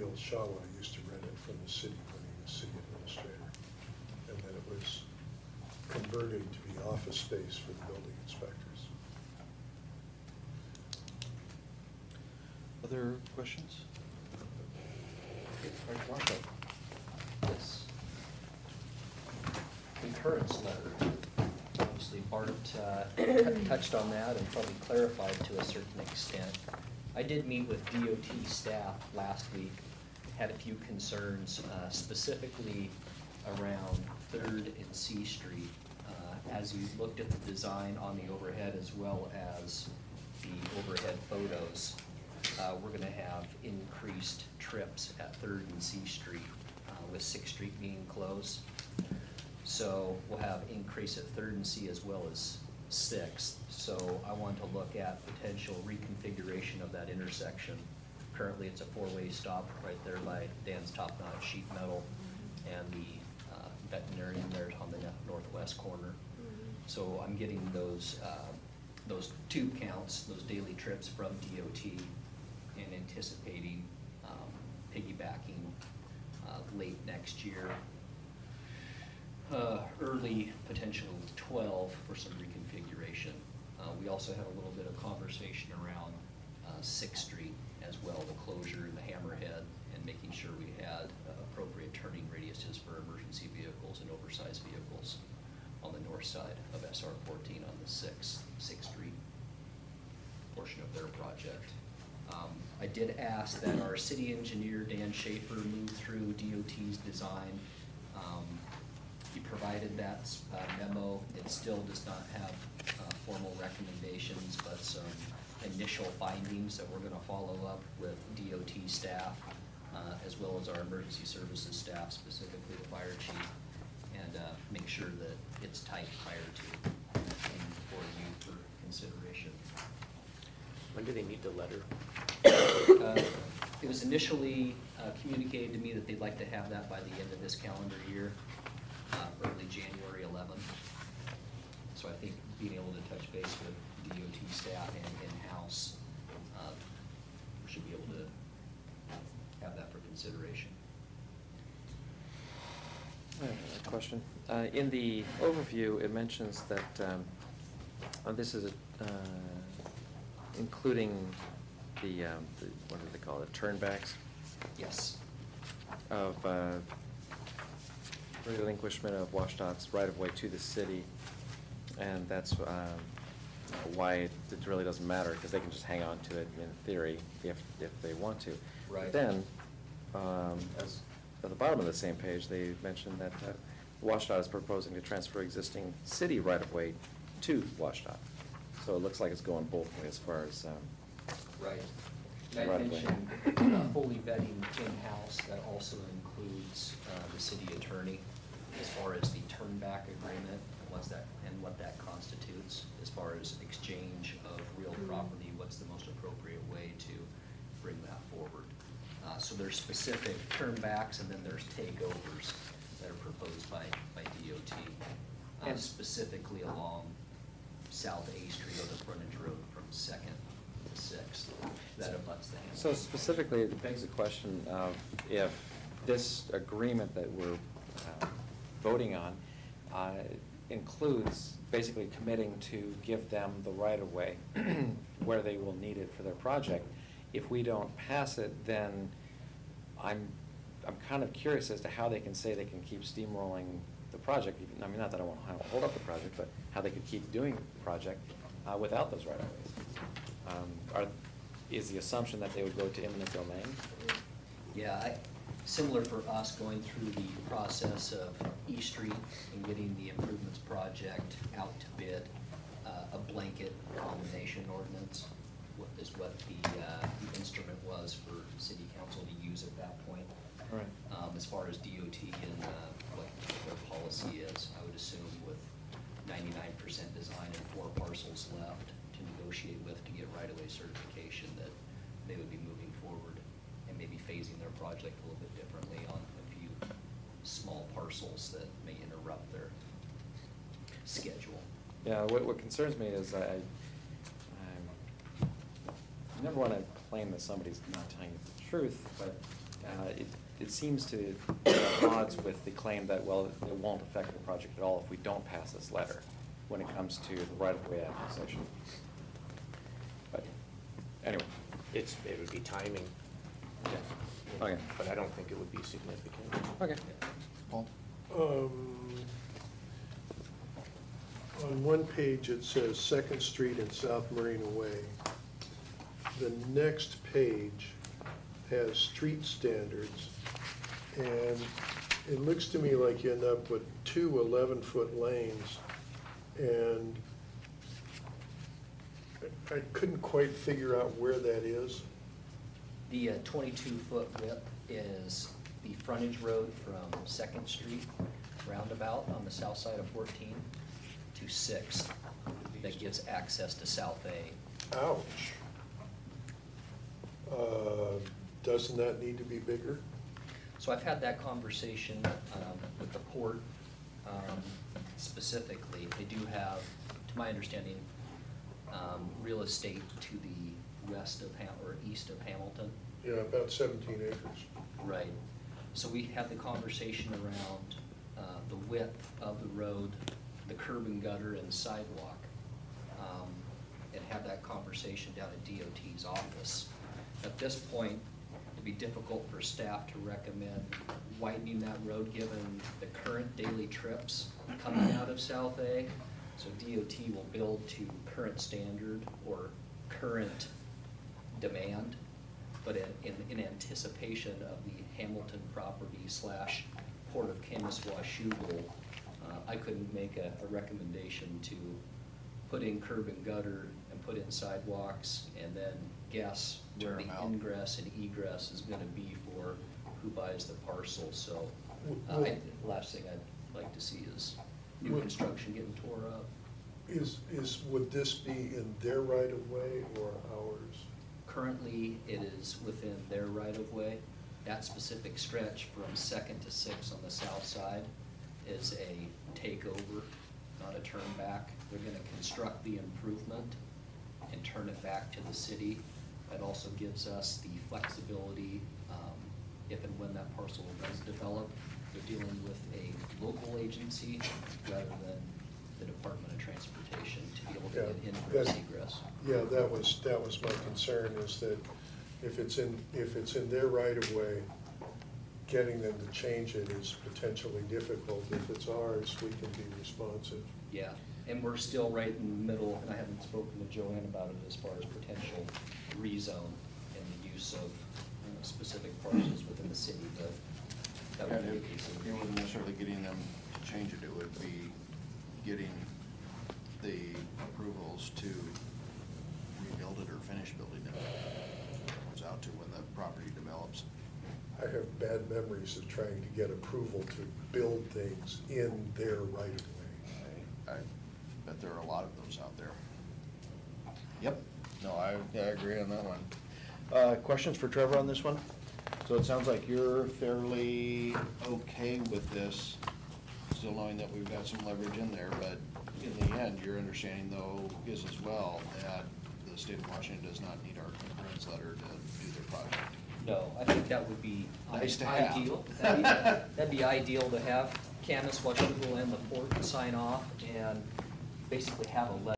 Neil Shawa used to rent it from the city when he was city administrator. And then it was converted to be office space for the building inspectors. Other questions? Marshall. Yes. Concurrence letter. Obviously, Bart touched on that and probably clarified to a certain extent. I did meet with DOT staff last week, had a few concerns, specifically around 3rd and C Street. As you looked at the design on the overhead as well as the overhead photos, we're going to have increased trips at 3rd and C Street with 6th Street being closed. So we'll have increase at 3rd and C as well as 6th. So I want to look at potential reconfiguration of that intersection. Currently it's a 4-way stop right there by Dan's Top Knot Sheet Metal and the veterinarian there on the northwest corner. So I'm getting those tube counts, those daily trips from DOT, and anticipating piggybacking late next year, early potential 12 for some reconfiguration. We also had a little bit of conversation around 6th Street as well, the closure and the hammerhead, and making sure we had appropriate turning radiuses for emergency vehicles and oversized vehicles on the north side of SR 14 on the 6th Street portion of their project. I did ask that our city engineer, Dan Schaefer, move through DOT's design. He provided that memo. It still does not have formal recommendations, but some initial findings that we're going to follow up with DOT staff, as well as our emergency services staff, specifically the fire chief, and make sure that it's tight prior to for you for consideration. When do they need the letter? It was initially communicated to me that they'd like to have that by the end of this calendar year, early January 11th. So I think being able to touch base with DOT staff and in-house, we should be able to have that for consideration. I have a question. In the overview, it mentions that this is including the what do they call it, turnbacks? Yes. Of relinquishment of WashDOT's right-of-way to the city, and that's why it really doesn't matter, because they can just hang on to it in theory if they want to. Right. But then, as at the bottom of the same page, they mentioned that WashDOT is proposing to transfer existing city right-of-way to WashDOT. So it looks like it's going both ways as far as right. Right I away. mentioned fully vetting in-house. That also includes the city attorney as far as the turnback agreement and what that constitutes as far as exchange of real property. What's the most appropriate way to bring that forward? So there's specific turnbacks, and then there's takeovers that are proposed by DOT, and specifically along South A Street or the frontage road from 2nd to 6th. That abuts the Hamilton. So specifically, it begs the question of if this agreement that we're voting on includes basically committing to give them the right-of-way where they will need it for their project. If we don't pass it, then I'm kind of curious as to how they can say they can keep steamrolling the project. I mean, not that I want to hold up the project, but how they could keep doing the project without those right-of-ways. Is the assumption that they would go to eminent domain? Yeah, similar for us going through the process of E Street and getting the improvements project out to bid, a blanket condemnation ordinance is what the instrument was for city council to use at that point. Right. As far as DOT and what their policy is, I would assume with 99% design and 4 parcels left to negotiate with to get right-of-way certification, that they would be moving forward and maybe phasing their project a little bit differently on a few small parcels that may interrupt their schedule. Yeah, what concerns me is I never want to claim that somebody's not telling you the truth, but It seems to be at odds with the claim that, well, it won't affect the project at all if we don't pass this letter when it comes to the right-of-way acquisition. But anyway. It would be timing. Yeah. Okay. But I don't think it would be significant. Okay. Paul? On one page, it says Second Street and South Marina Way. The next page has street standards, and it looks to me like you end up with two 11-foot lanes, and I couldn't quite figure out where that is. The 22-foot width is the frontage road from Second Street roundabout on the south side of 14 to 6th that gives access to South A. Ouch. Doesn't that need to be bigger? So I've had that conversation with the port specifically. They do have, to my understanding, real estate to the west of or east of Hamilton. Yeah, about 17 acres. Right. So we had the conversation around the width of the road, the curb and gutter and sidewalk, and had that conversation down at DOT's office. At this point, it'd be difficult for staff to recommend widening that road given the current daily trips coming out of South A. So DOT will build to current standard or current demand, but in anticipation of the Hamilton property / Port of Kaministwa-Schuylkill, I couldn't make a recommendation to put in curb and gutter and put in sidewalks and then guess where Tear the 'em out. ingress and egress is gonna be for who buys the parcel, so last thing I'd like to see is new Would- construction getting tore up. Would this be in their right-of-way or ours? Currently, it is within their right-of-way. That specific stretch from Second to Sixth on the south side is a takeover, not a turn back. They're gonna construct the improvement and turn it back to the city. That also gives us the flexibility, if and when that parcel does develop. They're dealing with a local agency rather than the Department of Transportation to be able to Yeah, get ingress, that- egress. Yeah, that was my concern, is that if it's in their right-of-way, getting them to change it is potentially difficult. If it's ours, we can be responsive. Yeah, and we're still right in the middle, and I haven't spoken to Joanne about it as far as potential rezone and the use of specific parcels within the city, but that would be a case of. It wasn't necessarily getting them to change it, it would be getting the approvals to rebuild it or finish building it. Goes out to when the property develops. I have bad memories of trying to get approval to build things in their right-of-way. I bet there are a lot of those out there. Yep, no, I agree on that one. Questions for Trevor on this one? So it sounds like you're fairly okay with this, still knowing that we've got some leverage in there, but in the end, your understanding though is as well that the state of Washington does not need our concurrence letter to do their project. No, I think that would be Nice to have. ideal. That'd be ideal to have Kaministwa-Schuylkill and the port sign off and basically have a letter